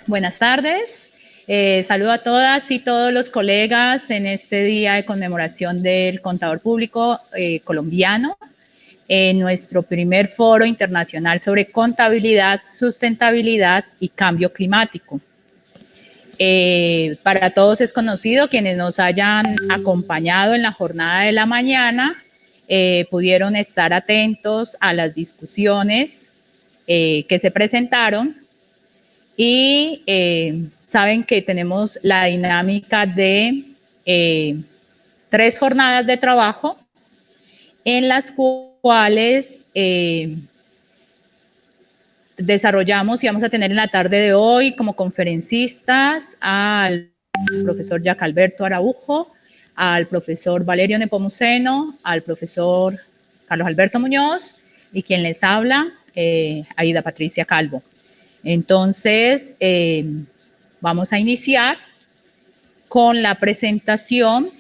Buenas tardes. Saludo a todas y todos los colegas en este día de conmemoración del contador público colombiano, en nuestro primer foro internacional sobre contabilidad, sustentabilidad y cambio climático. Para todos es conocido, quienes nos hayan acompañado en la jornada de la mañana pudieron estar atentos a las discusiones que se presentaron y saben que tenemos la dinámica de 3 jornadas de trabajo en las cuales desarrollamos y vamos a tener en la tarde de hoy como conferencistas al profesor Jack Alberto Araujo, al profesor Valerio Nepomuceno, al profesor Carlos Alberto Muñoz y quien les habla, Aida Patricia Calvo. Entonces, vamos a iniciar con la presentación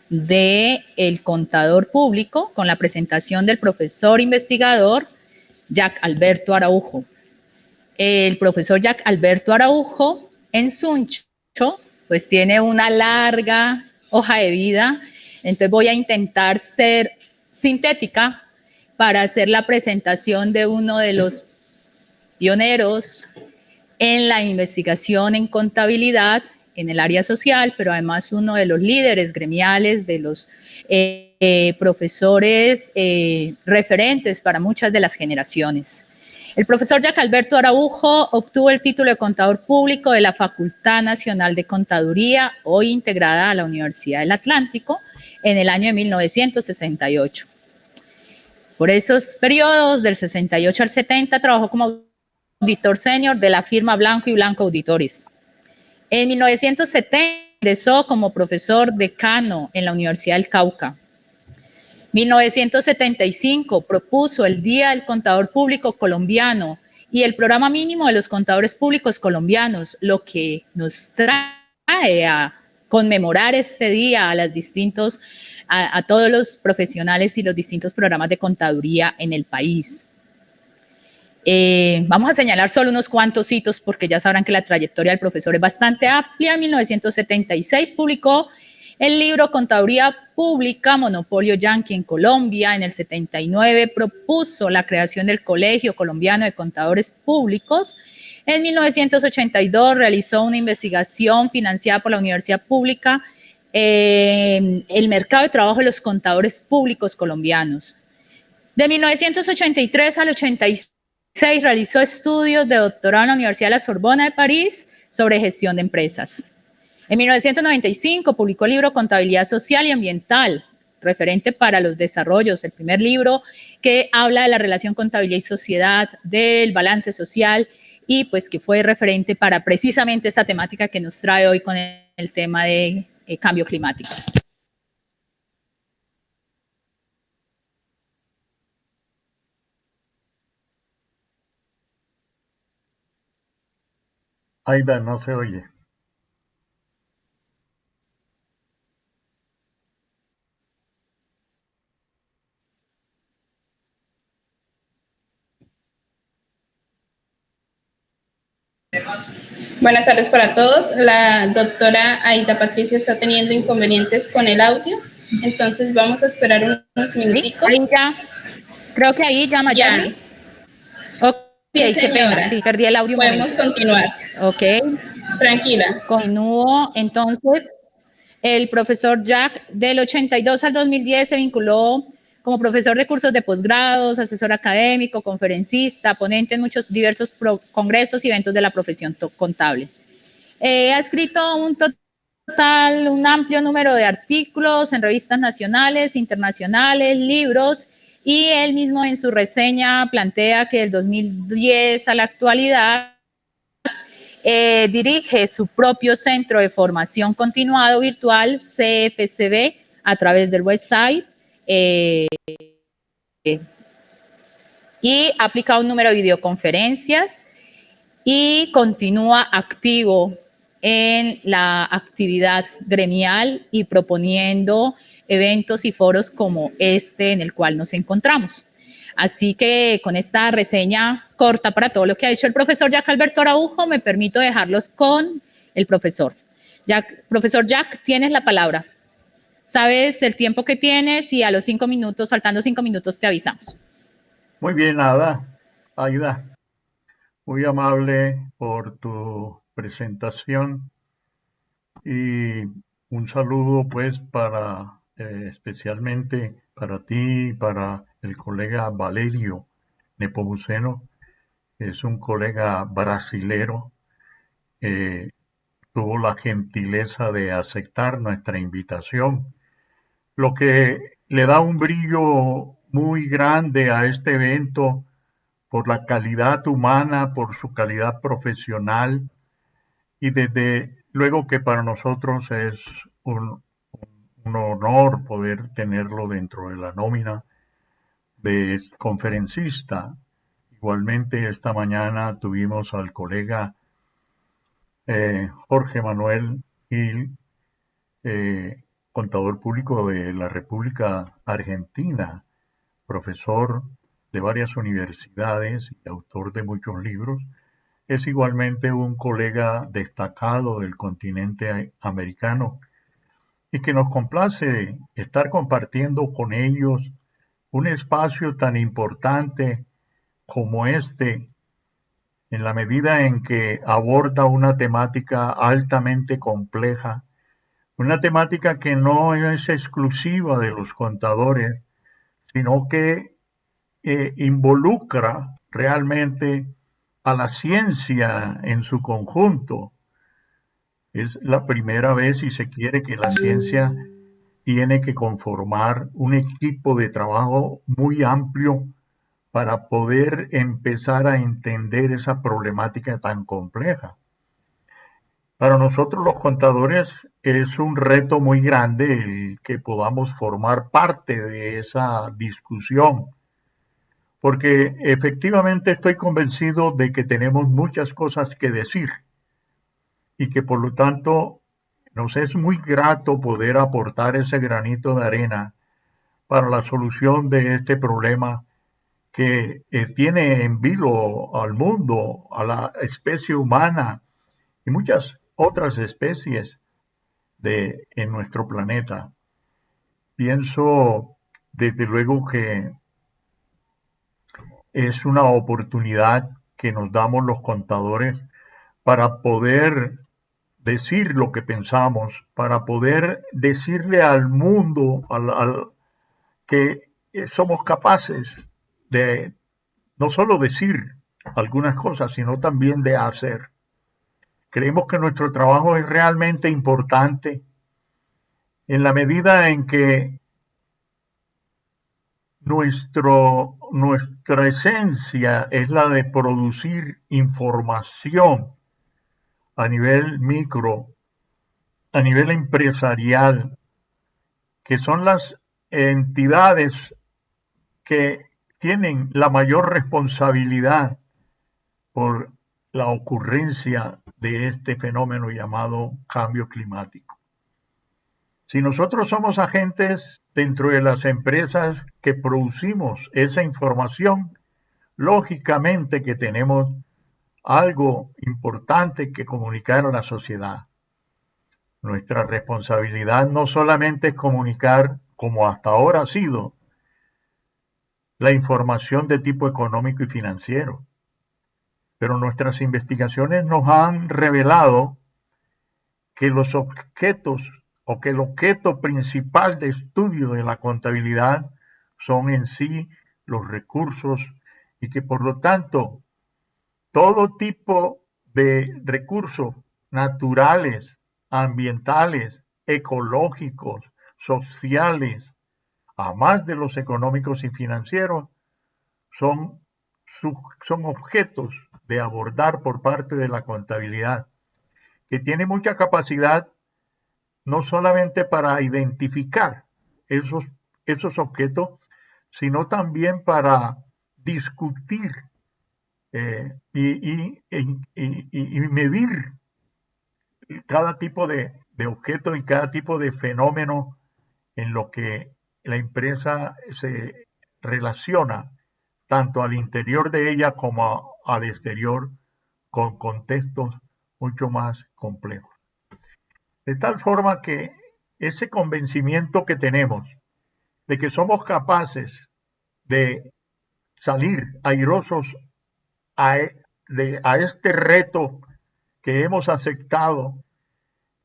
del contador público, con la presentación del profesor investigador Jack Alberto Araujo. El profesor Jack Alberto Araujo, en Suncho, pues tiene una larga hoja de vida, entonces voy a intentar ser sintética para hacer la presentación de uno de los pioneros en la investigación en contabilidad en el área social, pero además uno de los líderes gremiales, de los profesores referentes para muchas de las generaciones. El profesor Jack Alberto Araujo obtuvo el título de contador público de la Facultad Nacional de Contaduría, hoy integrada a la Universidad del Atlántico, en el año de 1968. Por esos periodos, del 68 al 70, trabajó como auditor senior de la firma Blanco y Blanco Auditores. En 1970 ingresó como profesor decano en la Universidad del Cauca. 1975 propuso el Día del Contador Público Colombiano y el programa mínimo de los contadores públicos colombianos, lo que nos trae a conmemorar este día a todos los profesionales y los distintos programas de contaduría en el país. Vamos a señalar solo unos cuantos hitos porque ya sabrán que la trayectoria del profesor es bastante amplia. En 1976 publicó el libro Contaduría Pública, Monopolio Yanqui en Colombia. En el 79 propuso la creación del Colegio Colombiano de Contadores Públicos. En 1982 realizó una investigación financiada por la Universidad Pública, el mercado de trabajo de los contadores públicos colombianos. De 1983 al 86 realizó estudios de doctorado en la Universidad de la Sorbona de París sobre gestión de empresas. En 1995 publicó el libro Contabilidad Social y Ambiental, referente para los desarrollos, el primer libro que habla de la relación contabilidad y sociedad, del balance social y pues que fue referente para precisamente esta temática que nos trae hoy con el tema de cambio climático. Aida, no se oye. Buenas tardes para todos. La doctora Aida Patricia está teniendo inconvenientes con el audio, entonces vamos a esperar unos minuticos. Ahí ya, creo que ahí ya Mayani. Ok, bien, qué pena, sí, perdí el audio. Podemos continuar. Ok. Tranquila. Continúo. Entonces, el profesor Jack del 82 al 2010 se vinculó como profesor de cursos de posgrados, asesor académico, conferencista, ponente en muchos diversos congresos y eventos de la profesión contable. Ha escrito un amplio número de artículos en revistas nacionales, internacionales, libros, y él mismo en su reseña plantea que del 2010 a la actualidad dirige su propio centro de formación continuado virtual, CFCB, a través del website, y aplica un número de videoconferencias y continúa activo en la actividad gremial y proponiendo eventos y foros como este en el cual nos encontramos. Así que con esta reseña corta para todo lo que ha dicho el profesor Jack Alberto Araujo, me permito dejarlos con el profesor. Profesor Jack, tienes la palabra. Sabes el tiempo que tienes y a los 5 minutos, faltando 5 minutos, te avisamos. Muy bien, Aida. Muy amable por tu presentación y un saludo pues para especialmente para ti y para el colega Valerio Nepomuceno, que es un colega brasilero. Tuvo la gentileza de aceptar nuestra invitación, lo que le da un brillo muy grande a este evento por la calidad humana, por su calidad profesional y desde luego que para nosotros es un honor poder tenerlo dentro de la nómina de conferencista. Igualmente esta mañana tuvimos al colega Jorge Manuel Gil, contador público de la República Argentina, profesor de varias universidades y autor de muchos libros. Es igualmente un colega destacado del continente americano y que nos complace estar compartiendo con ellos un espacio tan importante como este, en la medida en que aborda una temática altamente compleja, una temática que no es exclusiva de los contadores, sino que involucra realmente a la ciencia en su conjunto. Es la primera vez, si se quiere, que la ciencia tiene que conformar un equipo de trabajo muy amplio para poder empezar a entender esa problemática tan compleja. Para nosotros los contadores es un reto muy grande el que podamos formar parte de esa discusión, porque efectivamente estoy convencido de que tenemos muchas cosas que decir y que por lo tanto nos es muy grato poder aportar ese granito de arena para la solución de este problema que tiene en vilo al mundo, a la especie humana y muchas otras especies en nuestro planeta. Pienso desde luego que es una oportunidad que nos damos los contadores para poder decir lo que pensamos, para poder decirle al mundo que somos capaces de no solo decir algunas cosas, sino también de hacer. Creemos que nuestro trabajo es realmente importante en la medida en que nuestra esencia es la de producir información a nivel micro, a nivel empresarial, que son las entidades que tienen la mayor responsabilidad por la ocurrencia de este fenómeno llamado cambio climático. Si nosotros somos agentes dentro de las empresas que producimos esa información, lógicamente que tenemos algo importante que comunicar a la sociedad. Nuestra responsabilidad no solamente es comunicar, como hasta ahora ha sido, la información de tipo económico y financiero, pero nuestras investigaciones nos han revelado que los objetos o que el objeto principal de estudio de la contabilidad son en sí los recursos y que por lo tanto todo tipo de recursos naturales, ambientales, ecológicos, sociales, a más de los económicos y financieros, son objetos de abordar por parte de la contabilidad, que tiene mucha capacidad no solamente para identificar esos objetos, sino también para discutir y medir cada tipo de objeto y cada tipo de fenómeno en lo que la empresa se relaciona tanto al interior de ella como al exterior, con contextos mucho más complejos. De tal forma que ese convencimiento que tenemos de que somos capaces de salir airosos a este reto que hemos aceptado,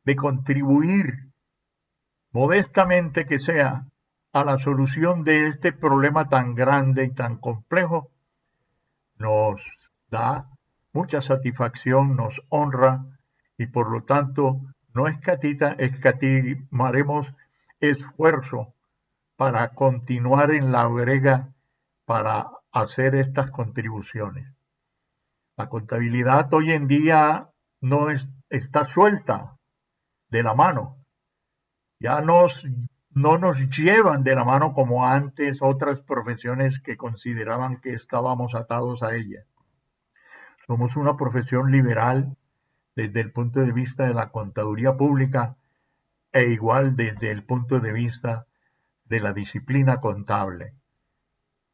de contribuir modestamente que sea a la solución de este problema tan grande y tan complejo, nos da mucha satisfacción, nos honra y por lo tanto no escatimaremos esfuerzo para continuar en la brega para hacer estas contribuciones. La contabilidad hoy en día no está suelta de la mano. Ya no nos llevan de la mano como antes otras profesiones que consideraban que estábamos atados a ella. Somos una profesión liberal desde el punto de vista de la contaduría pública e igual desde el punto de vista de la disciplina contable,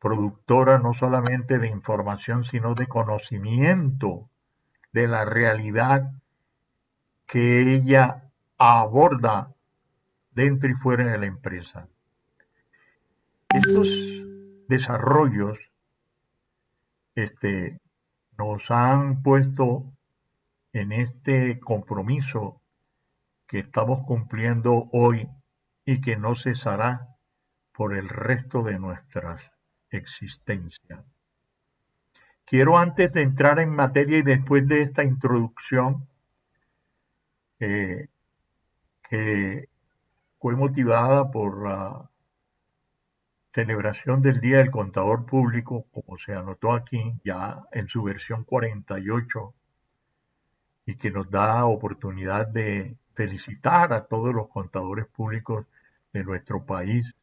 productora no solamente de información, sino de conocimiento de la realidad que ella aborda dentro y fuera de la empresa. Estos desarrollos nos han puesto en este compromiso que estamos cumpliendo hoy y que no cesará por el resto de nuestras existencias. Quiero, antes de entrar en materia y después de esta introducción, que fue motivada por la celebración del Día del Contador Público, como se anotó aquí ya en su versión 48, y que nos da oportunidad de felicitar a todos los contadores públicos de nuestro país,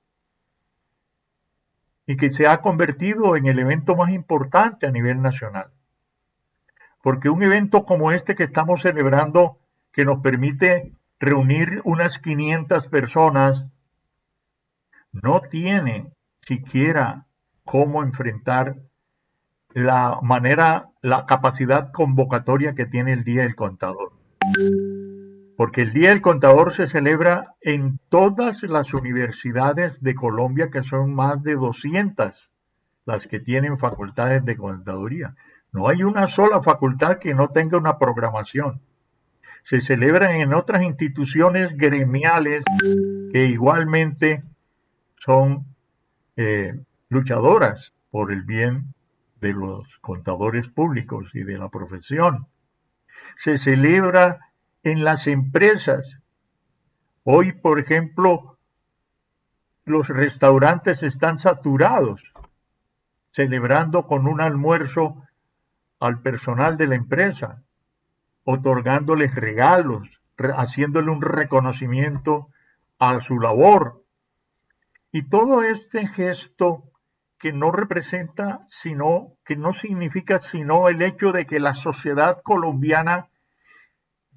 y que se ha convertido en el evento más importante a nivel nacional. Porque un evento como este que estamos celebrando, que nos permite reunir unas 500 personas, no tiene siquiera cómo enfrentar la capacidad convocatoria que tiene el Día del Contador. Porque el Día del Contador se celebra en todas las universidades de Colombia, que son más de 200 las que tienen facultades de contaduría. No hay una sola facultad que no tenga una programación. Se celebran en otras instituciones gremiales que igualmente son luchadoras por el bien de los contadores públicos y de la profesión. Se celebra en las empresas. Hoy, por ejemplo, los restaurantes están saturados, celebrando con un almuerzo al personal de la empresa, otorgándoles regalos, haciéndole un reconocimiento a su labor. Y todo este gesto que no representa sino, que no significa sino el hecho de que la sociedad colombiana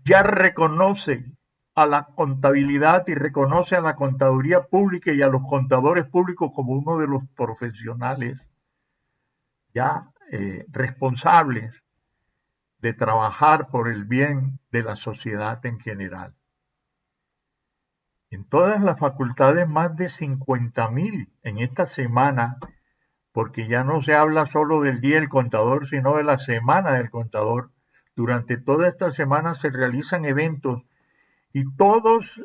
ya reconoce a la contabilidad y reconoce a la contaduría pública y a los contadores públicos como uno de los profesionales ya responsables de trabajar por el bien de la sociedad en general. En todas las facultades, más de 50.000 en esta semana, porque ya no se habla solo del Día del Contador, sino de la Semana del Contador. Durante toda esta semana se realizan eventos y todos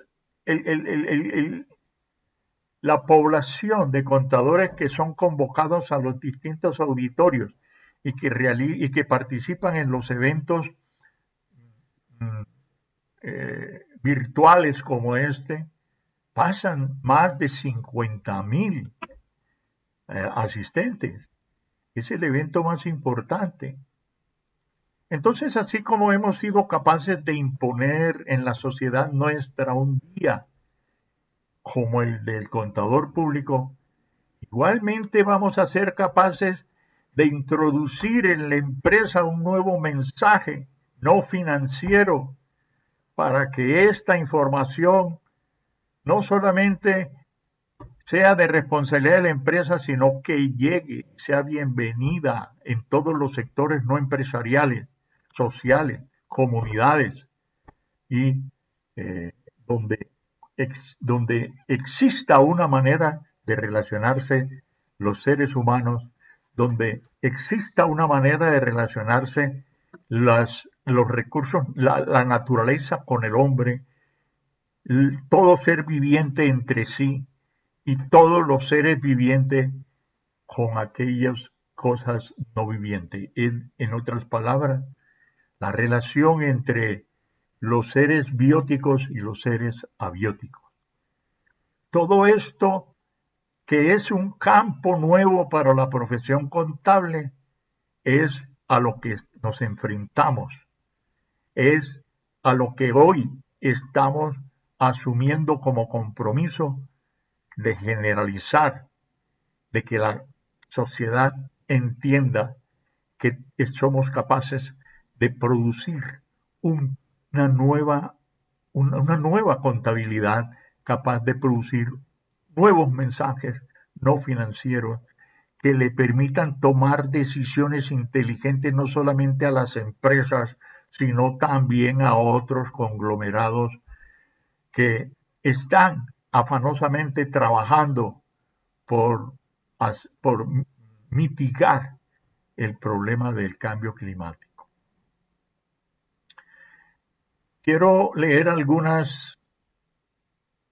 la población de contadores que son convocados a los distintos auditorios y que participan en los eventos virtuales como este, pasan más de 50.000 asistentes. Es el evento más importante. Entonces, así como hemos sido capaces de imponer en la sociedad nuestra un día como el del contador público, igualmente vamos a ser capaces de introducir en la empresa un nuevo mensaje no financiero para que esta información no solamente sea de responsabilidad de la empresa, sino que llegue, sea bienvenida en todos los sectores no empresariales, sociales, comunidades y donde, donde exista una manera de relacionarse los seres humanos, donde exista una manera de relacionarse los recursos, la naturaleza con el hombre, todo ser viviente entre sí y todos los seres vivientes con aquellas cosas no vivientes. En otras palabras, la relación entre los seres bióticos y los seres abióticos. Todo esto, que es un campo nuevo para la profesión contable, es a lo que nos enfrentamos, es a lo que hoy estamos asumiendo como compromiso de generalizar, de que la sociedad entienda que somos capaces de producir una nueva, una nueva contabilidad capaz de producir nuevos mensajes no financieros que le permitan tomar decisiones inteligentes no solamente a las empresas, sino también a otros conglomerados que están afanosamente trabajando por, por mitigar el problema del cambio climático. Quiero leer algunas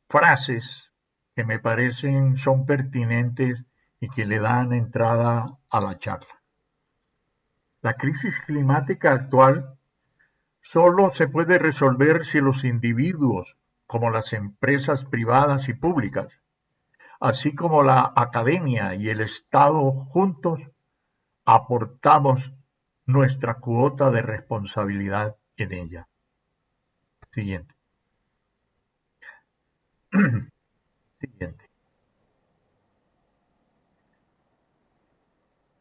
frases que me parecen son pertinentes y que le dan entrada a la charla. La crisis climática actual solo se puede resolver si los individuos, como las empresas privadas y públicas, así como la academia y el Estado juntos, aportamos nuestra cuota de responsabilidad en ella. Siguiente. Siguiente.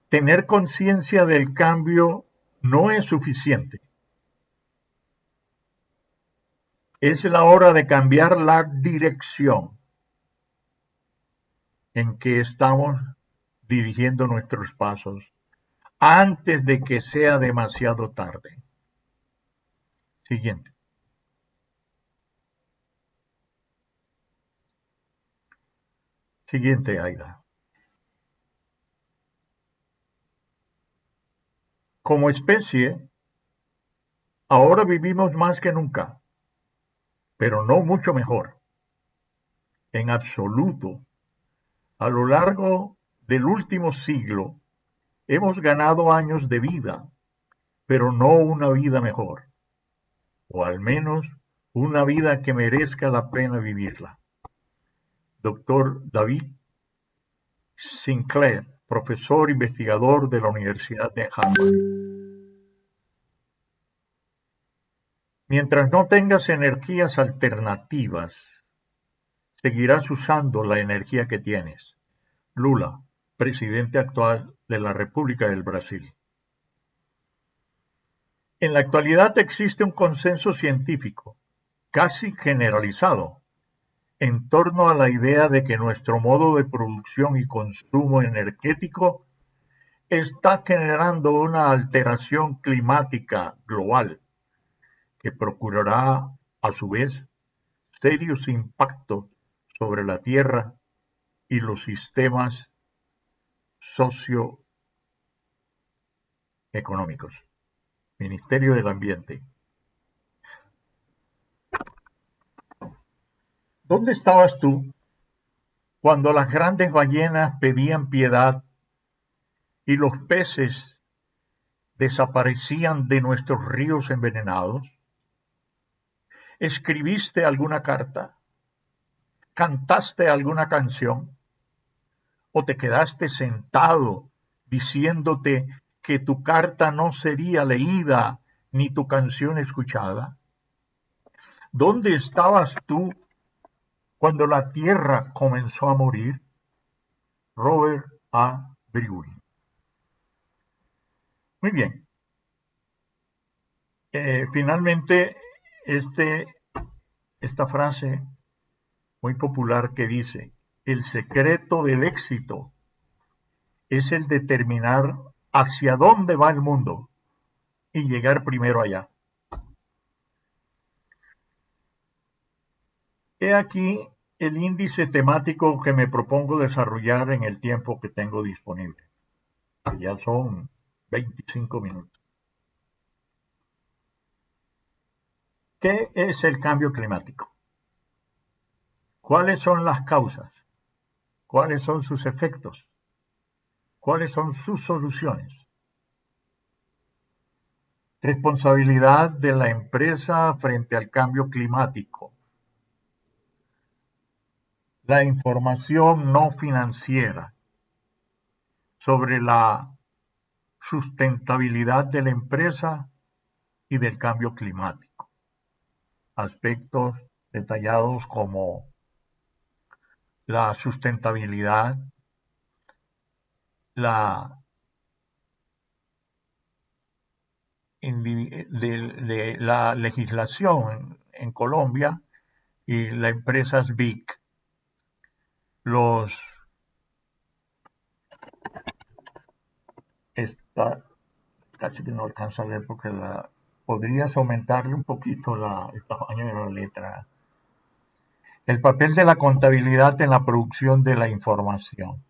Tener conciencia del cambio no es suficiente. Es la hora de cambiar la dirección en que estamos dirigiendo nuestros pasos antes de que sea demasiado tarde. Siguiente. Siguiente, Aida. Como especie, ahora vivimos más que nunca, pero no mucho mejor. En absoluto. A lo largo del último siglo, hemos ganado años de vida, pero no una vida mejor, o al menos una vida que merezca la pena vivirla. Dr. David Sinclair, profesor investigador de la Universidad de Harvard. Mientras no tengas energías alternativas, seguirás usando la energía que tienes. Lula, presidente actual de la República del Brasil. En la actualidad existe un consenso científico, casi generalizado, en torno a la idea de que nuestro modo de producción y consumo energético está generando una alteración climática global que procurará, a su vez, serios impactos sobre la Tierra y los sistemas socioeconómicos. Ministerio del Ambiente. ¿Dónde estabas tú cuando las grandes ballenas pedían piedad y los peces desaparecían de nuestros ríos envenenados? ¿Escribiste alguna carta? ¿Cantaste alguna canción? ¿O te quedaste sentado diciéndote que tu carta no sería leída ni tu canción escuchada? ¿Dónde estabas tú cuando la tierra comenzó a morir? Robert A. Breuer. Muy bien. Finalmente, esta frase muy popular que dice, el secreto del éxito es el determinar hacia dónde va el mundo y llegar primero allá. He aquí el índice temático que me propongo desarrollar en el tiempo que tengo disponible, que ya son 25 minutos. ¿Qué es el cambio climático? ¿Cuáles son las causas? ¿Cuáles son sus efectos? ¿Cuáles son sus soluciones? Responsabilidad de la empresa frente al cambio climático. La información no financiera sobre la sustentabilidad de la empresa y del cambio climático. Aspectos detallados como la sustentabilidad, la de la legislación en Colombia y la empresa SBIC, casi que no alcanzo a leer porque podrías aumentarle un poquito el tamaño de la letra. El papel de la contabilidad en la producción de la información.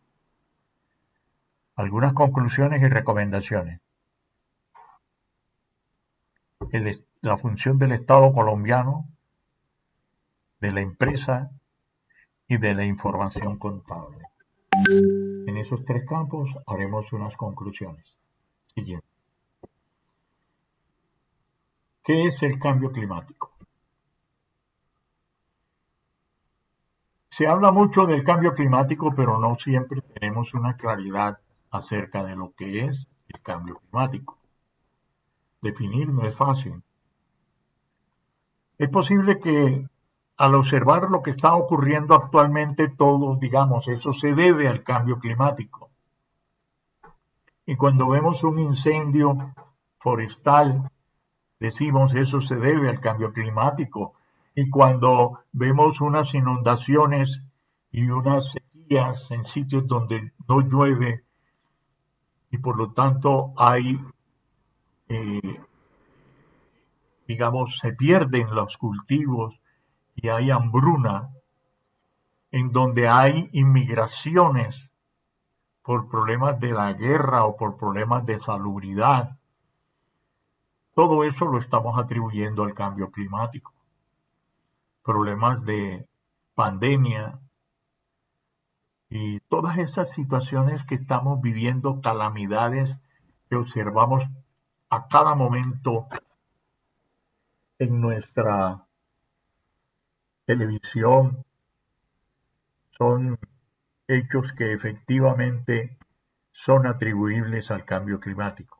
Algunas conclusiones y recomendaciones. La función del Estado colombiano, de la empresa y de la información contable. En esos tres campos haremos unas conclusiones. Siguiente. ¿Qué es el cambio climático? Se habla mucho del cambio climático, pero no siempre tenemos una claridad acerca de lo que es el cambio climático. Definir no es fácil. Es posible que al observar lo que está ocurriendo actualmente, todos digamos, eso se debe al cambio climático. Y cuando vemos un incendio forestal, decimos, eso se debe al cambio climático. Y cuando vemos unas inundaciones y unas sequías en sitios donde no llueve y por lo tanto hay, digamos, se pierden los cultivos y hay hambruna, en donde hay inmigraciones por problemas de la guerra o por problemas de salubridad, todo eso lo estamos atribuyendo al cambio climático. Problemas de pandemia y todas esas situaciones que estamos viviendo, calamidades que observamos a cada momento en nuestra televisión, son hechos que efectivamente son atribuibles al cambio climático.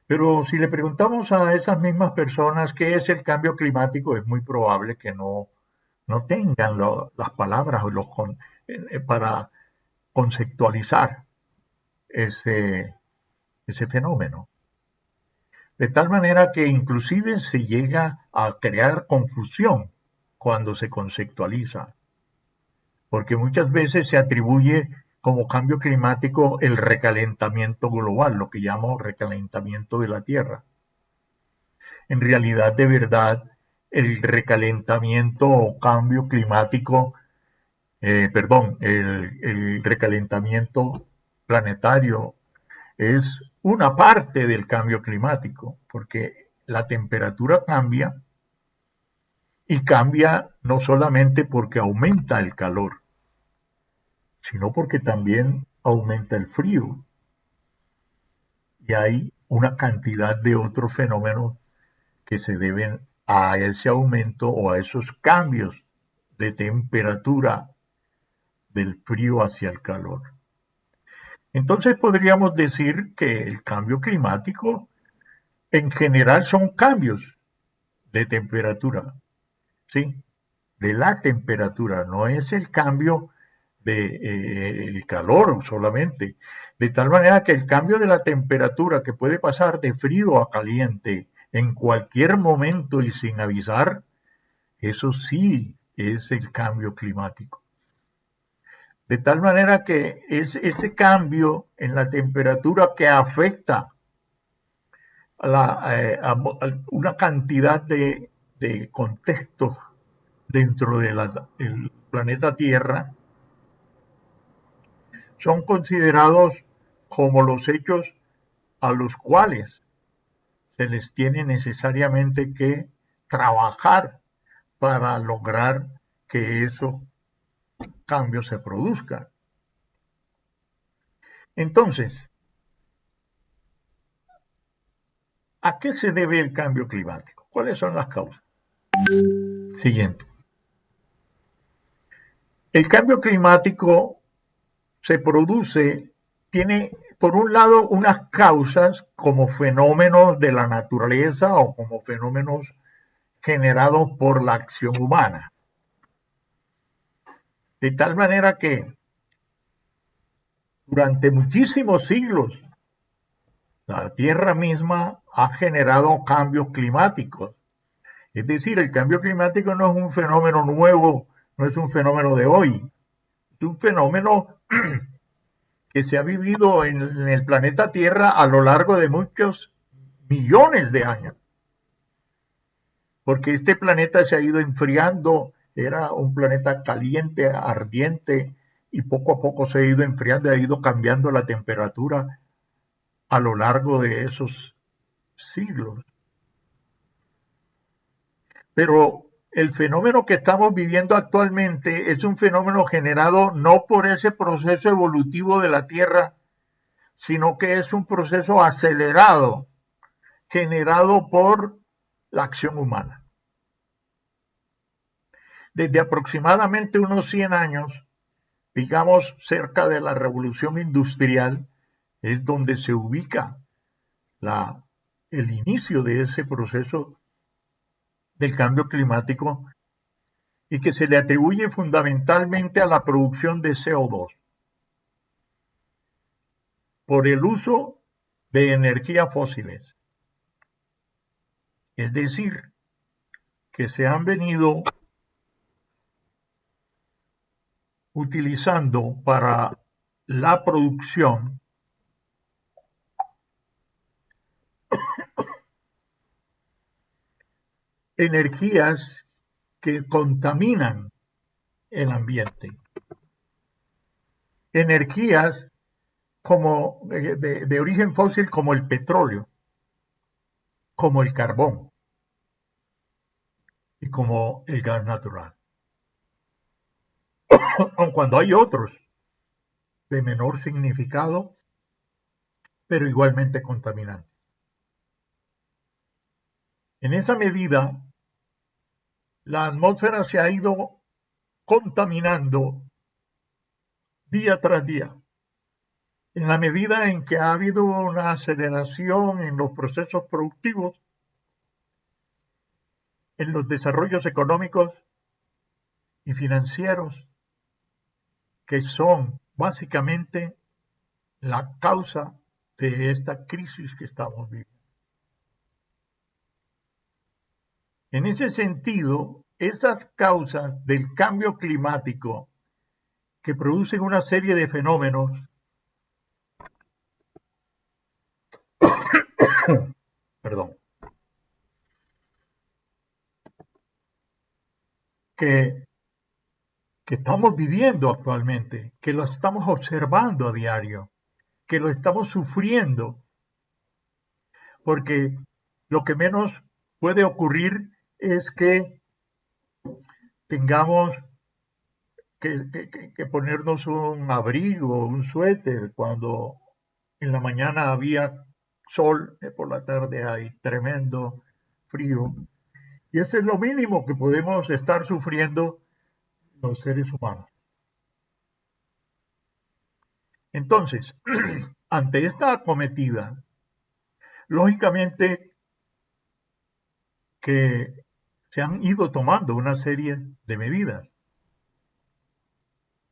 Pero si le preguntamos a esas mismas personas qué es el cambio climático, es muy probable que no tengan las palabras para conceptualizar ese fenómeno. De tal manera que inclusive se llega a crear confusión cuando se conceptualiza, porque muchas veces se atribuye como cambio climático el recalentamiento global, lo que llamo recalentamiento de la Tierra. En realidad, de verdad, el recalentamiento o cambio climático, el recalentamiento planetario es una parte del cambio climático, porque la temperatura cambia y cambia no solamente porque aumenta el calor, sino porque también aumenta el frío. Y hay una cantidad de otros fenómenos que se deben a ese aumento o a esos cambios de temperatura del frío hacia el calor. Entonces podríamos decir que el cambio climático en general son cambios de temperatura, ¿sí? De la temperatura, no es el cambio del calor solamente. De tal manera que el cambio de la temperatura que puede pasar de frío a caliente en cualquier momento y sin avisar, eso sí es el cambio climático. De tal manera que es ese cambio en la temperatura que afecta a una cantidad de contextos dentro del planeta Tierra, son considerados como los hechos a los cuales se les tiene necesariamente que trabajar para lograr que esos cambios se produzcan. Entonces, ¿a qué se debe el cambio climático? ¿Cuáles son las causas? Siguiente. El cambio climático se produce, tiene por un lado unas causas como fenómenos de la naturaleza o como fenómenos generados por la acción humana. De tal manera que durante muchísimos siglos la Tierra misma ha generado cambios climáticos. Es decir, el cambio climático no es un fenómeno nuevo, no es un fenómeno de hoy, es un fenómeno que se ha vivido en el planeta Tierra a lo largo de muchos millones de años. Porque este planeta se ha ido enfriando, era un planeta caliente, ardiente, y poco a poco se ha ido enfriando, ha ido cambiando la temperatura a lo largo de esos siglos. Pero el fenómeno que estamos viviendo actualmente es un fenómeno generado no por ese proceso evolutivo de la Tierra, sino que es un proceso acelerado, generado por la acción humana. Desde aproximadamente unos 100 años, digamos cerca de la revolución industrial, es donde se ubica el inicio de ese proceso del cambio climático y que se le atribuye fundamentalmente a la producción de CO2 por el uso de energías fósiles. Es decir, que se han venido utilizando para la producción energías que contaminan el ambiente. Energías como de origen fósil como el petróleo, como el carbón y como el gas natural. Aun cuando hay otros de menor significado, pero igualmente contaminantes. En esa medida, la atmósfera se ha ido contaminando día tras día. En la medida en que ha habido una aceleración en los procesos productivos, en los desarrollos económicos y financieros, que son básicamente la causa de esta crisis que estamos viviendo. En ese sentido, esas causas del cambio climático que producen una serie de fenómenos perdón, que estamos viviendo actualmente, que lo estamos observando a diario, que lo estamos sufriendo, porque lo que menos puede ocurrir es que tengamos que ponernos un abrigo, un suéter, cuando en la mañana había sol, por la tarde hay tremendo frío. Y eso es lo mínimo que podemos estar sufriendo los seres humanos. Entonces, ante esta acometida, lógicamente que se han ido tomando una serie de medidas.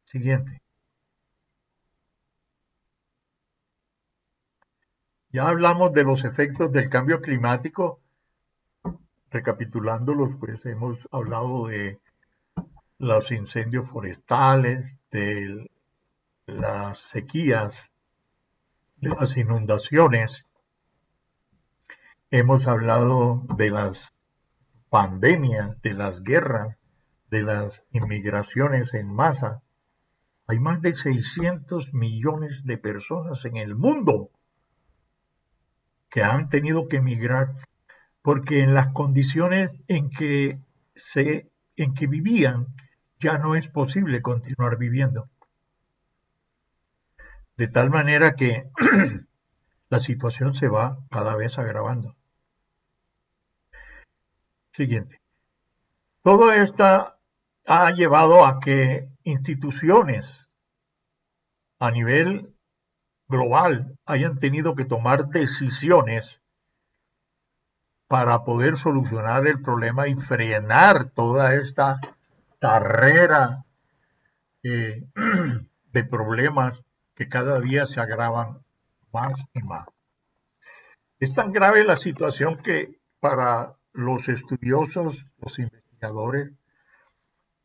Siguiente. Ya hablamos de los efectos del cambio climático. Recapitulándolos, pues hemos hablado de los incendios forestales, del las sequías, de las inundaciones, hemos hablado de las pandemias, de las guerras, de las inmigraciones en masa. Hay más de 600 millones de personas en el mundo que han tenido que emigrar porque en las condiciones en que vivían ya no es posible continuar viviendo. De tal manera que la situación se va cada vez agravando. Siguiente. Todo esto ha llevado a que instituciones a nivel global hayan tenido que tomar decisiones para poder solucionar el problema y frenar toda esta carrera de problemas que cada día se agravan más y más. Es tan grave la situación que para los estudiosos, los investigadores,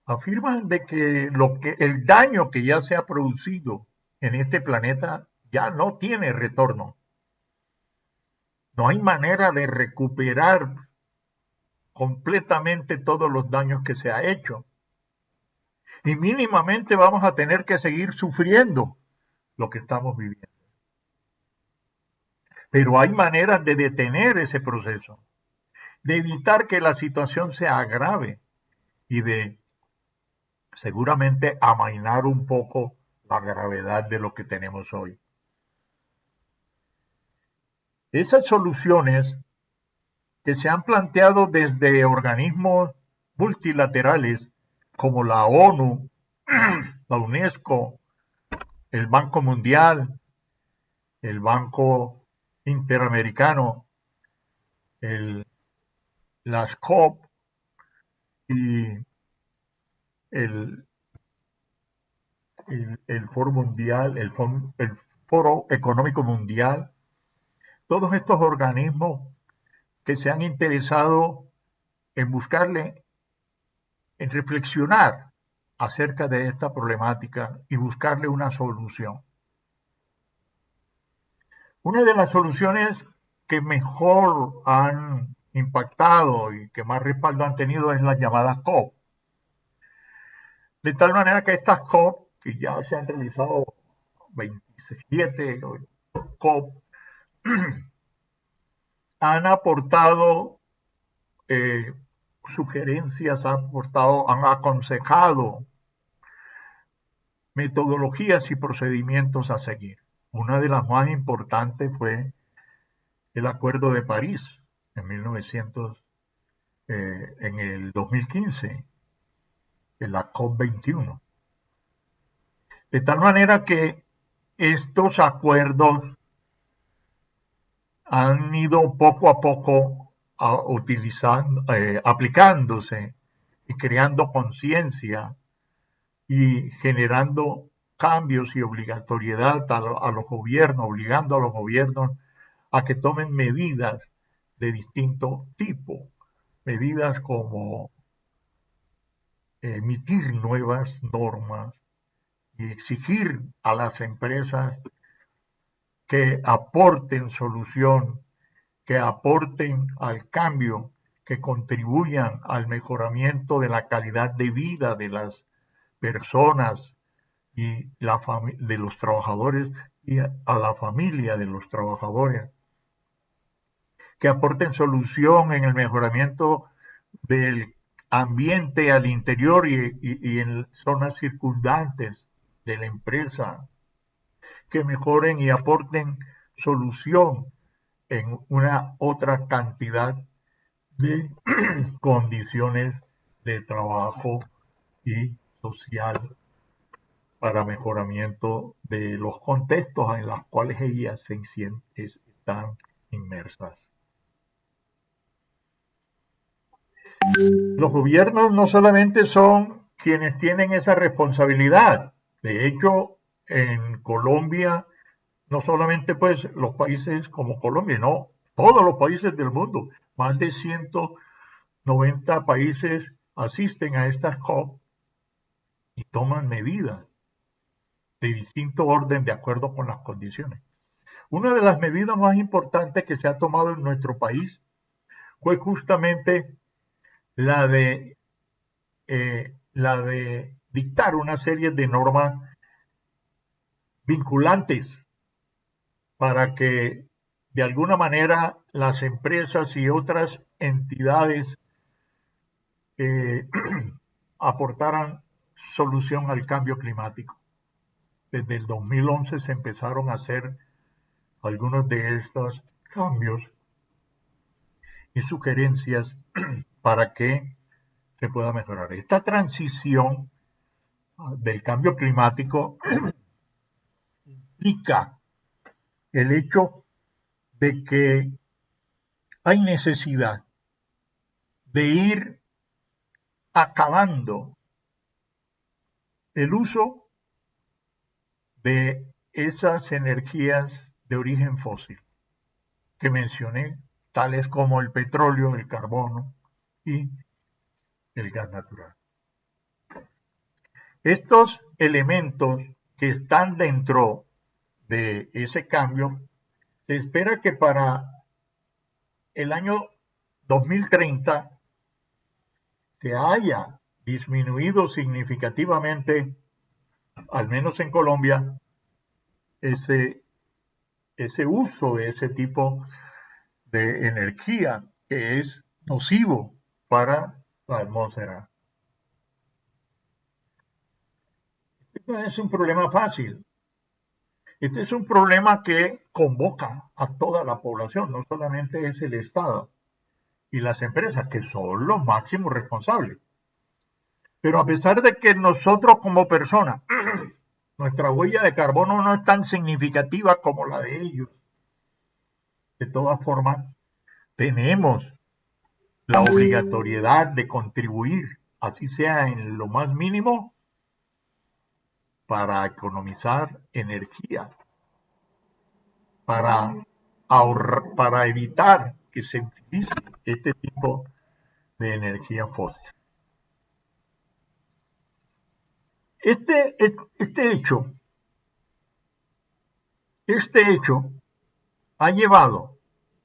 afirman de que el daño que ya se ha producido en este planeta ya no tiene retorno. No hay manera de recuperar completamente todos los daños que se ha hecho. Y mínimamente vamos a tener que seguir sufriendo lo que estamos viviendo. Pero hay maneras de detener ese proceso, de evitar que la situación se agrave y de seguramente amainar un poco la gravedad de lo que tenemos hoy. Esas soluciones que se han planteado desde organismos multilaterales como la ONU, la UNESCO, el Banco Mundial, el Banco Interamericano, las COP y el Foro Mundial, el Foro Económico Mundial, todos estos organismos que se han interesado en buscarle, en reflexionar acerca de esta problemática y buscarle una solución. Una de las soluciones que mejor han impactado y que más respaldo han tenido es las llamadas COP. De tal manera que estas COP, que ya se han realizado 27 COP, han aportado sugerencias, han aconsejado metodologías y procedimientos a seguir. Una de las más importantes fue el Acuerdo de París en el 2015, en la COP21. De tal manera que estos acuerdos han ido poco a poco aplicándose y creando conciencia y generando cambios y obligatoriedad a los gobiernos, obligando a los gobiernos a que tomen medidas de distinto tipo, medidas como emitir nuevas normas y exigir a las empresas que aporten solución, que aporten al cambio, que contribuyan al mejoramiento de la calidad de vida de las personas y de los trabajadores y a la familia de los trabajadores, que aporten solución en el mejoramiento del ambiente al interior y en zonas circundantes de la empresa, que mejoren y aporten solución en una otra cantidad de condiciones de trabajo y social para mejoramiento de los contextos en los cuales ellas están inmersas. Los gobiernos no solamente son quienes tienen esa responsabilidad. De hecho, en Colombia, no solamente pues los países como Colombia, no, todos los países del mundo, más de 190 países asisten a estas COP y toman medidas. de distinto orden de acuerdo con las condiciones. Una de las medidas más importantes que se ha tomado en nuestro país fue justamente la de dictar una serie de normas vinculantes para que de alguna manera las empresas y otras entidades aportaran solución al cambio climático. Desde el 2011 se empezaron a hacer algunos de estos cambios y sugerencias para que se pueda mejorar. Esta transición del cambio climático implica el hecho de que hay necesidad de ir acabando el uso de esas energías de origen fósil que mencioné, tales como el petróleo, el carbono y el gas natural. Estos elementos que están dentro de ese cambio, se espera que para el año 2030 se haya disminuido significativamente, al menos en Colombia, ese uso de ese tipo de energía que es nocivo para la atmósfera. Este no es un problema fácil. Este es un problema que convoca a toda la población, no solamente es el Estado y las empresas, que son los máximos responsables. Pero a pesar de que nosotros como personas, nuestra huella de carbono no es tan significativa como la de ellos, de todas formas, tenemos la obligatoriedad de contribuir, así sea en lo más mínimo, para economizar energía, para ahorrar, para evitar que se utilice este tipo de energía fósil. Este hecho ha llevado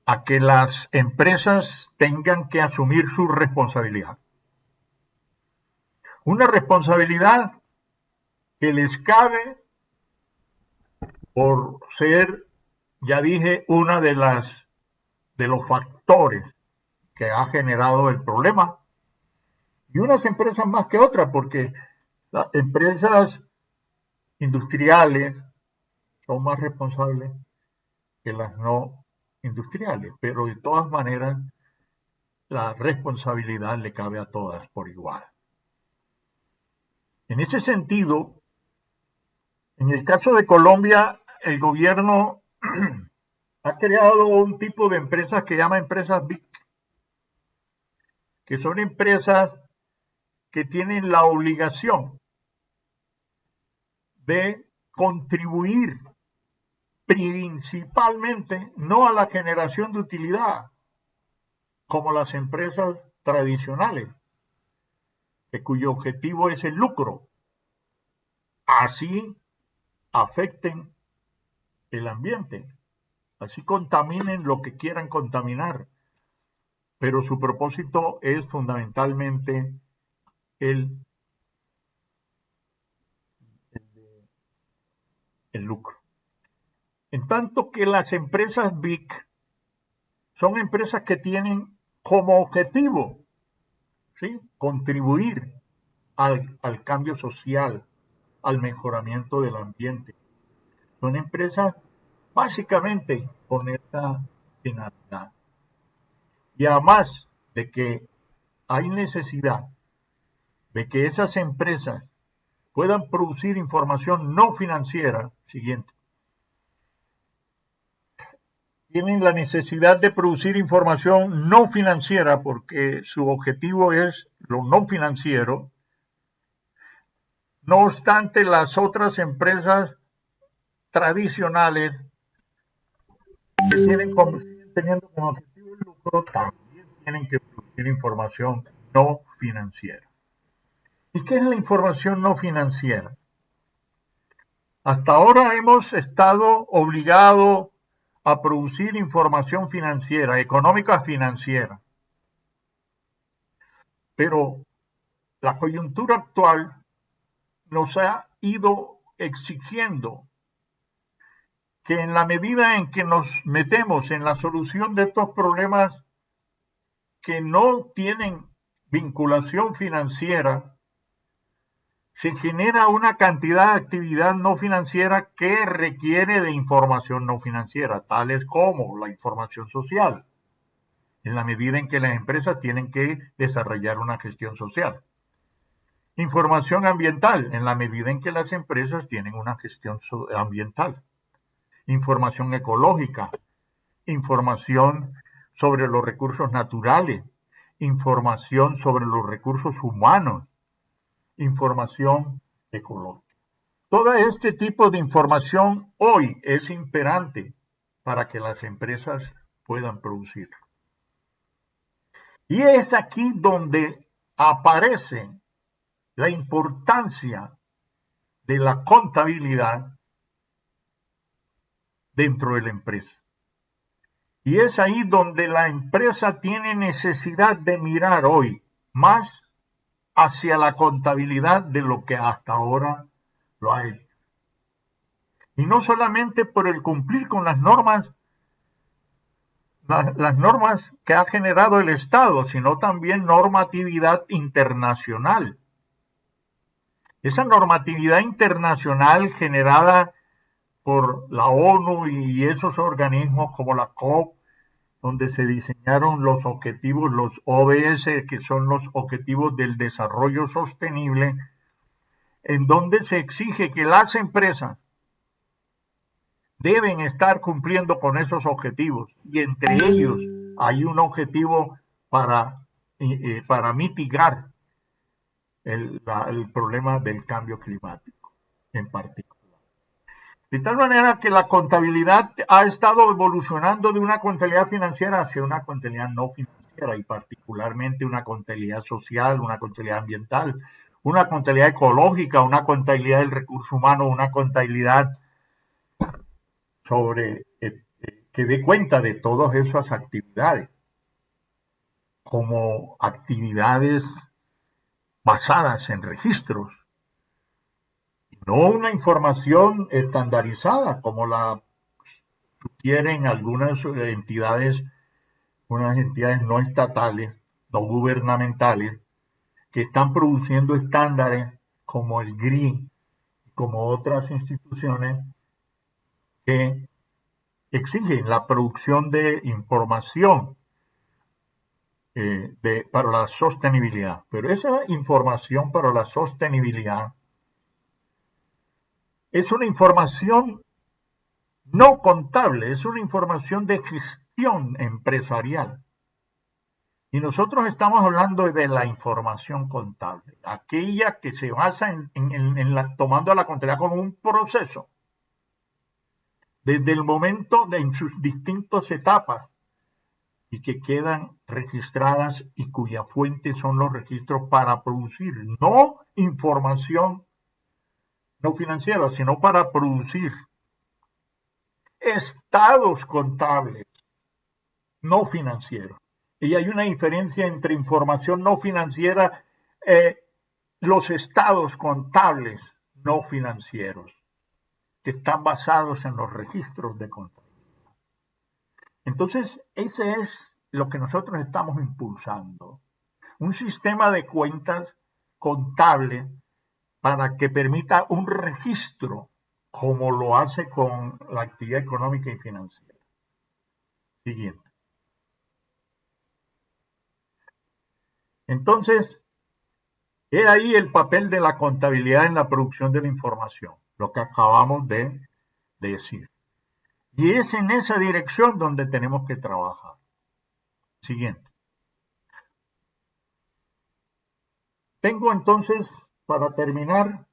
a que las empresas tengan que asumir su responsabilidad. Una responsabilidad que les cabe por ser, ya dije, una de los factores que ha generado el problema, y unas empresas más que otras, porque las empresas industriales son más responsables que las no industriales, pero de todas maneras la responsabilidad le cabe a todas por igual. En ese sentido, en el caso de Colombia, el gobierno ha creado un tipo de empresas que llama empresas BIC, que son empresas que tienen la obligación de contribuir principalmente no a la generación de utilidad, como las empresas tradicionales, cuyo objetivo es el lucro, así afecten el ambiente, así contaminen lo que quieran contaminar, pero su propósito es fundamentalmente el lucro. En tanto que las empresas BIC son empresas que tienen como objetivo, ¿sí?, contribuir al cambio social, al mejoramiento del ambiente. Son empresas básicamente con esta finalidad. Y además de que hay necesidad de que esas empresas puedan producir información no financiera, siguiente, tienen la necesidad de producir información no financiera porque su objetivo es lo no financiero. No obstante, las otras empresas tradicionales que siguen teniendo como objetivo el lucro también tienen que producir información no financiera. ¿Y qué es la información no financiera? Hasta ahora hemos estado obligados a producir información financiera, económica financiera. Pero la coyuntura actual nos ha ido exigiendo que en la medida en que nos metemos en la solución de estos problemas que no tienen vinculación financiera, se genera una cantidad de actividad no financiera que requiere de información no financiera, tales como la información social, en la medida en que las empresas tienen que desarrollar una gestión social. Información ambiental, en la medida en que las empresas tienen una gestión ambiental. Información ecológica, información sobre los recursos naturales, información sobre los recursos humanos, información ecológica. Todo este tipo de información hoy es imperante para que las empresas puedan producir. Y es aquí donde aparece la importancia de la contabilidad dentro de la empresa. Y es ahí donde la empresa tiene necesidad de mirar hoy más hacia la contabilidad de lo que hasta ahora lo ha hecho. Y no solamente por el cumplir con las normas que ha generado el Estado, sino también normatividad internacional. Esa normatividad internacional generada por la ONU y esos organismos como la COP, donde se diseñaron los objetivos, los ODS, que son los Objetivos del Desarrollo Sostenible, en donde se exige que las empresas deben estar cumpliendo con esos objetivos, y entre ellos hay un objetivo para mitigar el problema del cambio climático en particular. De tal manera que la contabilidad ha estado evolucionando de una contabilidad financiera hacia una contabilidad no financiera, y particularmente una contabilidad social, una contabilidad ambiental, una contabilidad ecológica, una contabilidad del recurso humano, una contabilidad sobre que dé cuenta de todas esas actividades, como actividades basadas en registros, no una información estandarizada como la sugieren algunas entidades, unas entidades no estatales, no gubernamentales, que están produciendo estándares como el GRI, como otras instituciones que exigen la producción de información para la sostenibilidad. Pero esa información para la sostenibilidad es una información no contable, es una información de gestión empresarial. Y nosotros estamos hablando de la información contable, aquella que se basa tomando la contabilidad como un proceso, desde el momento en sus distintas etapas, y que quedan registradas y cuya fuente son los registros para producir, no información no financiera, sino para producir estados contables no financieros. Y hay una diferencia entre información no financiera y los estados contables no financieros, que están basados en los registros de contabilidad. Entonces, ese es lo que nosotros estamos impulsando. Un sistema de cuentas contable para que permita un registro como lo hace con la actividad económica y financiera. Siguiente. Entonces, he ahí el papel de la contabilidad en la producción de la información, lo que acabamos de decir. Y es en esa dirección donde tenemos que trabajar. Siguiente. Tengo entonces, para terminar,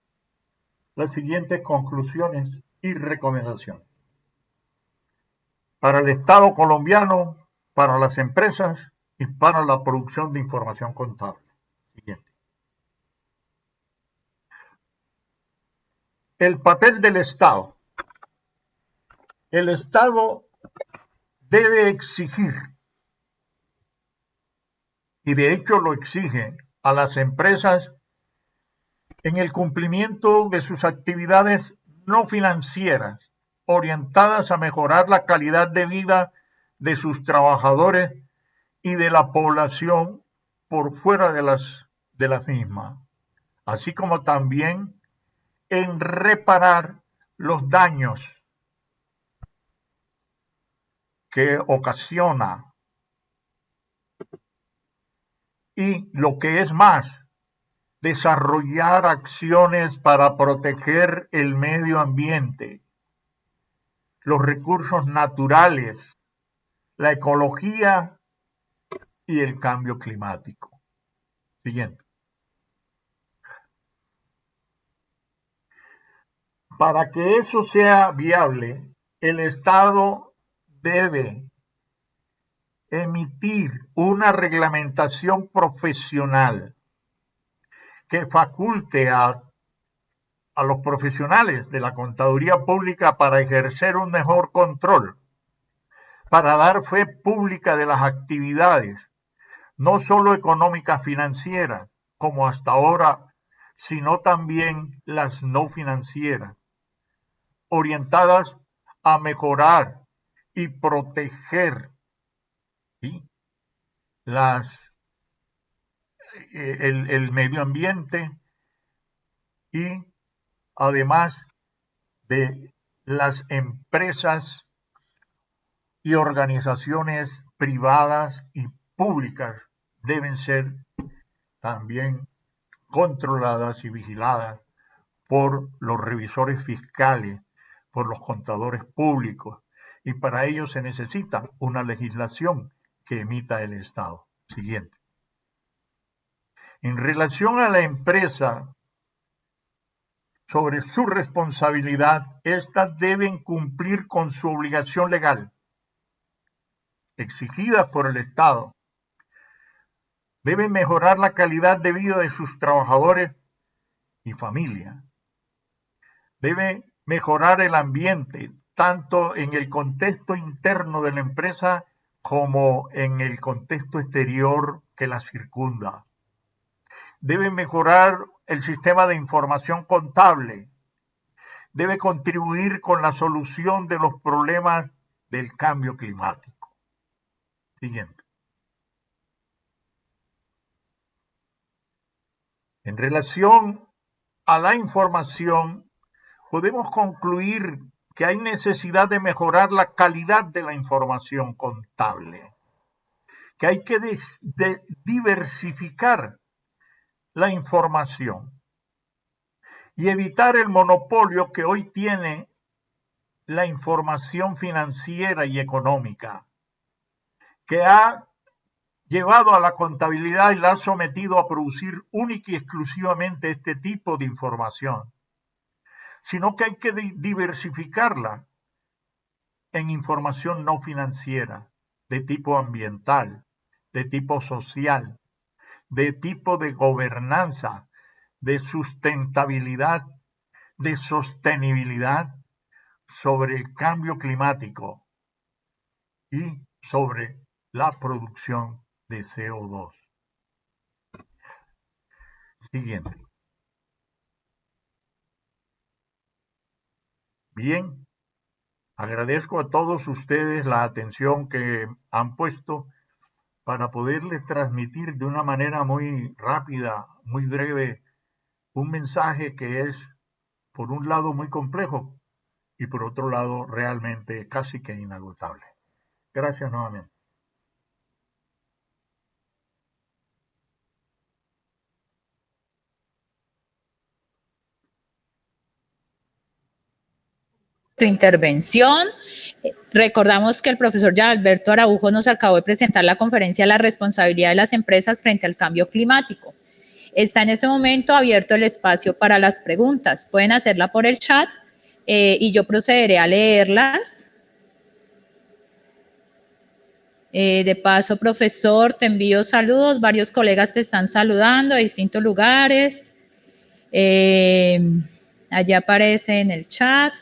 las siguientes conclusiones y recomendaciones. Para el Estado colombiano, para las empresas y para la producción de información contable. Siguiente. el papel del Estado. El Estado debe exigir, y de hecho lo exige, a las empresas en el cumplimiento de sus actividades no financieras orientadas a mejorar la calidad de vida de sus trabajadores y de la población por fuera de las mismas, así como también en reparar los daños que ocasiona y, lo que es más, desarrollar acciones para proteger el medio ambiente, los recursos naturales, la ecología y el cambio climático. Siguiente. Para que eso sea viable, el Estado debe emitir una reglamentación profesional que faculte a los profesionales de la contaduría pública para ejercer un mejor control, para dar fe pública de las actividades, no solo económicas financieras, como hasta ahora, sino también las no financieras, orientadas a mejorar y proteger, ¿sí?, el medio ambiente y además de las empresas y organizaciones privadas y públicas deben ser también controladas y vigiladas por los revisores fiscales, por los contadores públicos, y para ello se necesita una legislación que emita el Estado. Siguiente. En relación a la empresa, sobre su responsabilidad, éstas deben cumplir con su obligación legal, exigida por el Estado. Deben mejorar la calidad de vida de sus trabajadores y familia. Debe mejorar el ambiente, tanto en el contexto interno de la empresa como en el contexto exterior que la circunda. Debe mejorar el sistema de información contable. Debe contribuir con la solución de los problemas del cambio climático. Siguiente. En relación a la información, podemos concluir que hay necesidad de mejorar la calidad de la información contable, que hay que diversificar la información y evitar el monopolio que hoy tiene la información financiera y económica, que ha llevado a la contabilidad y la ha sometido a producir única y exclusivamente este tipo de información, sino que hay que diversificarla en información no financiera, de tipo ambiental, de tipo social, de tipo de gobernanza, de sustentabilidad, de sostenibilidad, sobre el cambio climático y sobre la producción de CO2. Siguiente. Bien, agradezco a todos ustedes la atención que han puesto para poderles transmitir de una manera muy rápida, muy breve, un mensaje que es, por un lado, muy complejo y por otro lado, realmente casi que inagotable. Gracias nuevamente. Tu intervención. Recordamos que el profesor Alberto Araujo nos acabó de presentar la conferencia La responsabilidad de las empresas frente al cambio climático. Está en este momento abierto el espacio para las preguntas. Pueden hacerla por el chat y yo procederé a leerlas. De paso, profesor, te envío saludos. Varios colegas te están saludando de distintos lugares. allá aparece en el chat.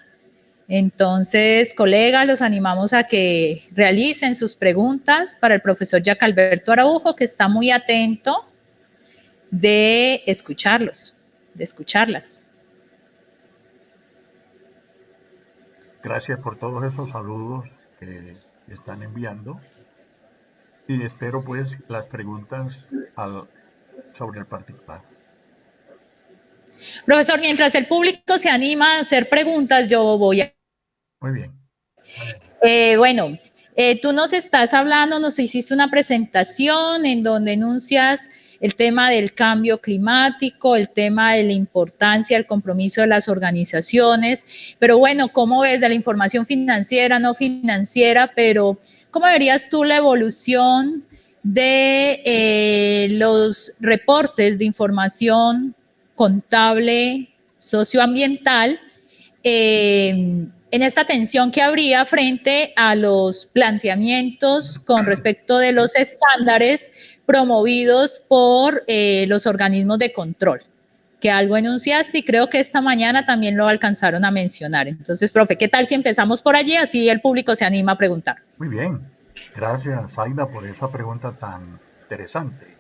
Entonces, colegas, los animamos a que realicen sus preguntas para el profesor Yacalberto Araujo, que está muy atento de escucharlos, de escucharlas. Gracias por todos esos saludos que están enviando y espero pues las preguntas sobre el particular. Profesor, mientras el público se anima a hacer preguntas, yo voy a... Muy bien. Bueno, tú nos estás hablando, nos hiciste una presentación en donde enuncias el tema del cambio climático, el tema de la importancia, el compromiso de las organizaciones, pero bueno, ¿cómo ves de la información financiera, no financiera, pero cómo verías tú la evolución de los reportes de información contable, socioambiental, en esta tensión que habría frente a los planteamientos con respecto de los estándares promovidos por los organismos de control, que algo enunciaste y creo que esta mañana también lo alcanzaron a mencionar. Entonces, profe, ¿qué tal si empezamos por allí? Así el público se anima a preguntar. Muy bien. Gracias, Aida, por esa pregunta tan interesante.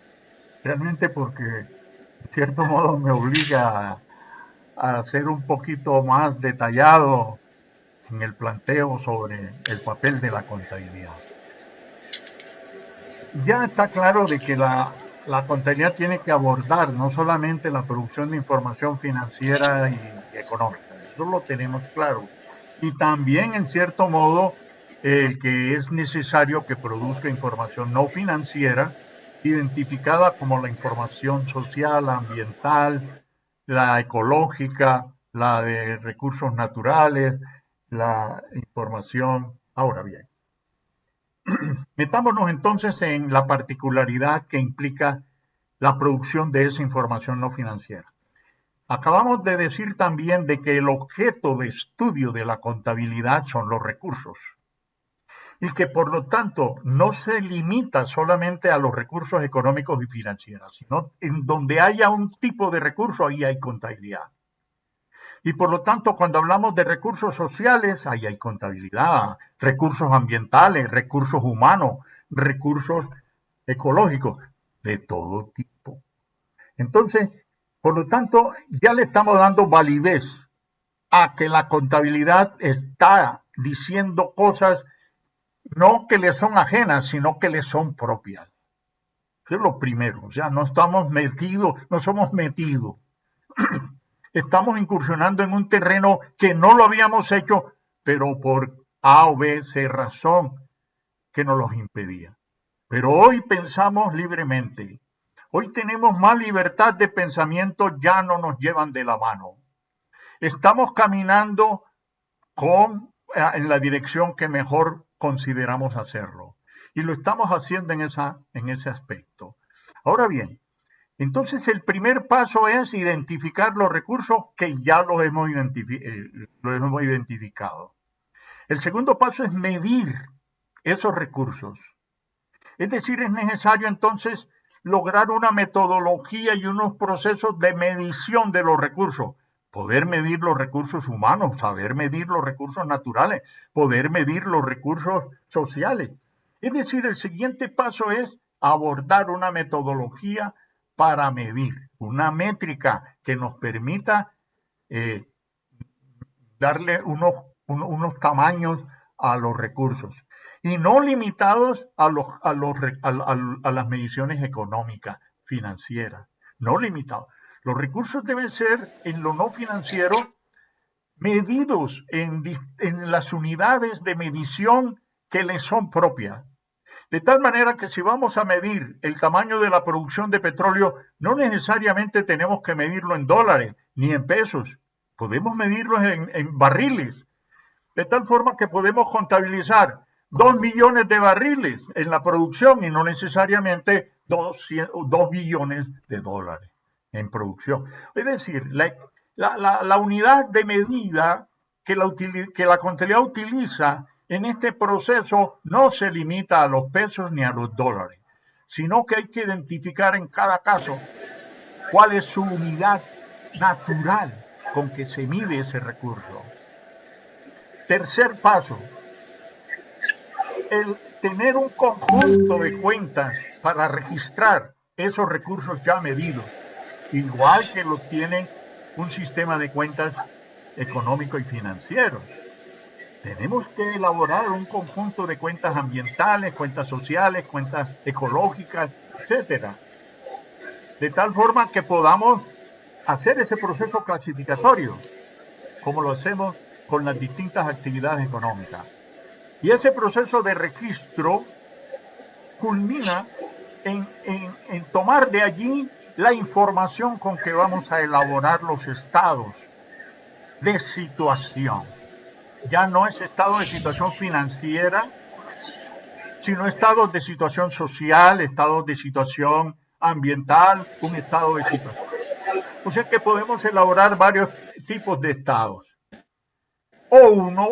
Realmente porque, en cierto modo, me obliga a ser un poquito más detallado en el planteo sobre el papel de la contabilidad. Ya está claro de que la contabilidad tiene que abordar no solamente la producción de información financiera y económica, eso lo tenemos claro, y también en cierto modo el que es necesario que produzca información no financiera, identificada como la información social, ambiental, la ecológica, la de recursos naturales, la información. Ahora bien, metámonos entonces en la particularidad que implica la producción de esa información no financiera. Acabamos de decir también de que el objeto de estudio de la contabilidad son los recursos y que por lo tanto no se limita solamente a los recursos económicos y financieros, sino en donde haya un tipo de recurso, ahí hay contabilidad. Y por lo tanto, cuando hablamos de recursos sociales, ahí hay contabilidad, recursos ambientales, recursos humanos, recursos ecológicos, de todo tipo. Entonces, por lo tanto, ya le estamos dando validez a que la contabilidad está diciendo cosas no que le son ajenas, sino que le son propias. Eso es lo primero. O sea, no estamos metidos, no somos metidos. Estamos incursionando en un terreno que no lo habíamos hecho, pero por A o B, C razón que nos los impedía. Pero hoy pensamos libremente. Hoy tenemos más libertad de pensamiento, ya no nos llevan de la mano. Estamos caminando en la dirección que mejor consideramos hacerlo. Y lo estamos haciendo en ese aspecto. Ahora bien, entonces el primer paso es identificar los recursos que ya los hemos identificado. El segundo paso es medir esos recursos. Es decir, es necesario entonces lograr una metodología y unos procesos de medición de los recursos. Poder medir los recursos humanos, saber medir los recursos naturales, poder medir los recursos sociales. Es decir, el siguiente paso es abordar una metodología para medir, una métrica que nos permita darle unos tamaños a los recursos y no limitados a las mediciones económicas, financieras, no limitados. Los recursos deben ser en lo no financiero medidos en las unidades de medición que les son propias. De tal manera que si vamos a medir el tamaño de la producción de petróleo, no necesariamente tenemos que medirlo en dólares ni en pesos. Podemos medirlo en barriles. De tal forma que podemos contabilizar 2 millones de barriles en la producción y no necesariamente 2 billones de dólares en producción. Es decir, la unidad de medida que la contabilidad utiliza en este proceso no se limita a los pesos ni a los dólares, sino que hay que identificar en cada caso cuál es su unidad natural con que se mide ese recurso. Tercer paso, el tener un conjunto de cuentas para registrar esos recursos ya medidos, igual que lo tiene un sistema de cuentas económico y financiero. Tenemos que elaborar un conjunto de cuentas ambientales, cuentas sociales, cuentas ecológicas, etcétera, de tal forma que podamos hacer ese proceso clasificatorio, como lo hacemos con las distintas actividades económicas. Y ese proceso de registro culmina en tomar de allí la información con que vamos a elaborar los estados de situación. Ya no es estado de situación financiera, sino estados de situación social, estados de situación ambiental, un estado de situación. O sea que podemos elaborar varios tipos de estados. O uno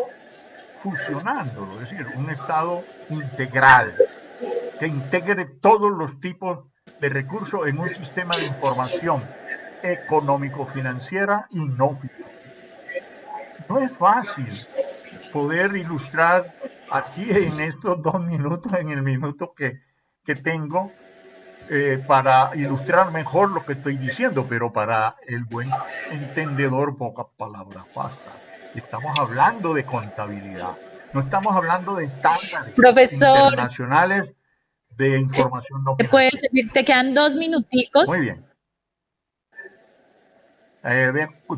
fusionándolo, es decir, un estado integral que integre todos los tipos de recursos en un sistema de información económico-financiera y no financiera. No es fácil poder ilustrar aquí en estos 2 minutos, en el minuto que tengo, para ilustrar mejor lo que estoy diciendo, pero para el buen entendedor pocas palabras bastan. Estamos hablando de contabilidad, no estamos hablando de estándares internacionales de información no financiera. Puede servir, te quedan 2 minuticos. Muy bien.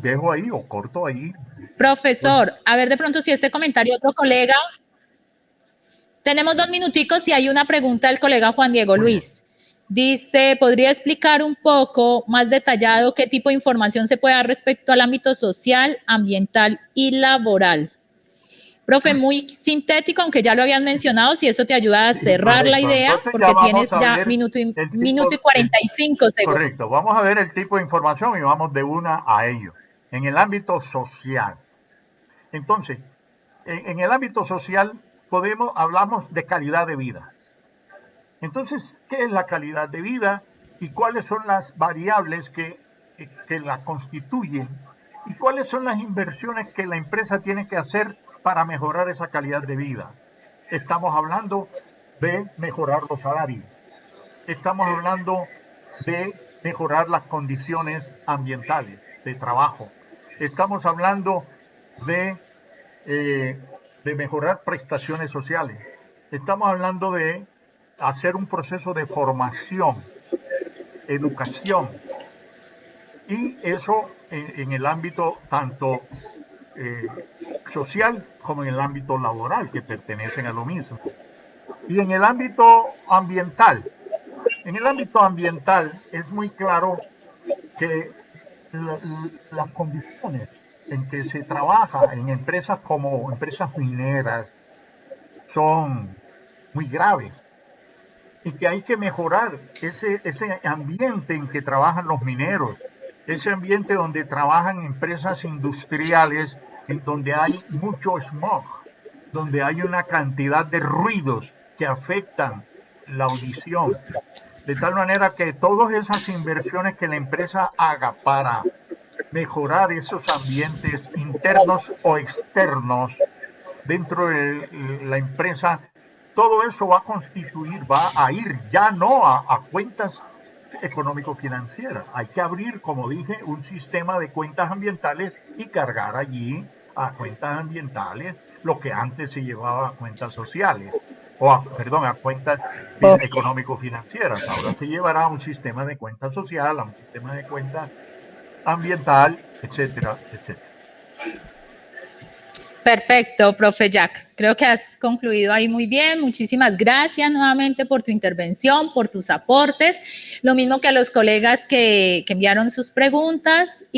Dejo ahí o corto ahí. Profesor, a ver de pronto si este comentario otro colega. Tenemos 2 minuticos y hay una pregunta del colega Juan Diego Luis. Dice, ¿podría explicar un poco más detallado qué tipo de información se puede dar respecto al ámbito social, ambiental y laboral? Profe, muy sintético, aunque ya lo habían mencionado, si eso te ayuda a cerrar la idea, entonces porque tienes ya minuto y 45 segundos. Correcto, vamos a ver el tipo de información y vamos de una a ello. En el ámbito social. Entonces, en el ámbito social hablamos de calidad de vida. Entonces, ¿qué es la calidad de vida y cuáles son las variables que la constituyen? ¿Y cuáles son las inversiones que la empresa tiene que hacer para mejorar esa calidad de vida? Estamos hablando de mejorar los salarios. Estamos hablando de mejorar las condiciones ambientales de trabajo. Estamos hablando de mejorar prestaciones sociales. Estamos hablando de hacer un proceso de formación, educación, y eso en el ámbito tanto social como en el ámbito laboral, que pertenecen a lo mismo. Y en el ámbito ambiental, es muy claro que las condiciones en que se trabaja en empresas como empresas mineras son muy graves y que hay que mejorar ese ambiente en que trabajan los mineros, ese ambiente donde trabajan empresas industriales, en donde hay mucho smog, donde hay una cantidad de ruidos que afectan la audición, de tal manera que todas esas inversiones que la empresa haga para mejorar esos ambientes internos o externos dentro de la empresa, todo eso va a ir ya no a cuentas económico-financieras. Hay que abrir, como dije, un sistema de cuentas ambientales y cargar allí a cuentas ambientales lo que antes se llevaba a cuentas sociales, a cuentas económico-financieras. Ahora se llevará a un sistema de cuentas social, a un sistema de cuentas ambiental, etcétera, etcétera. Perfecto, profe Jack. Creo que has concluido ahí muy bien. Muchísimas gracias nuevamente por tu intervención, por tus aportes. Lo mismo que a los colegas que enviaron sus preguntas.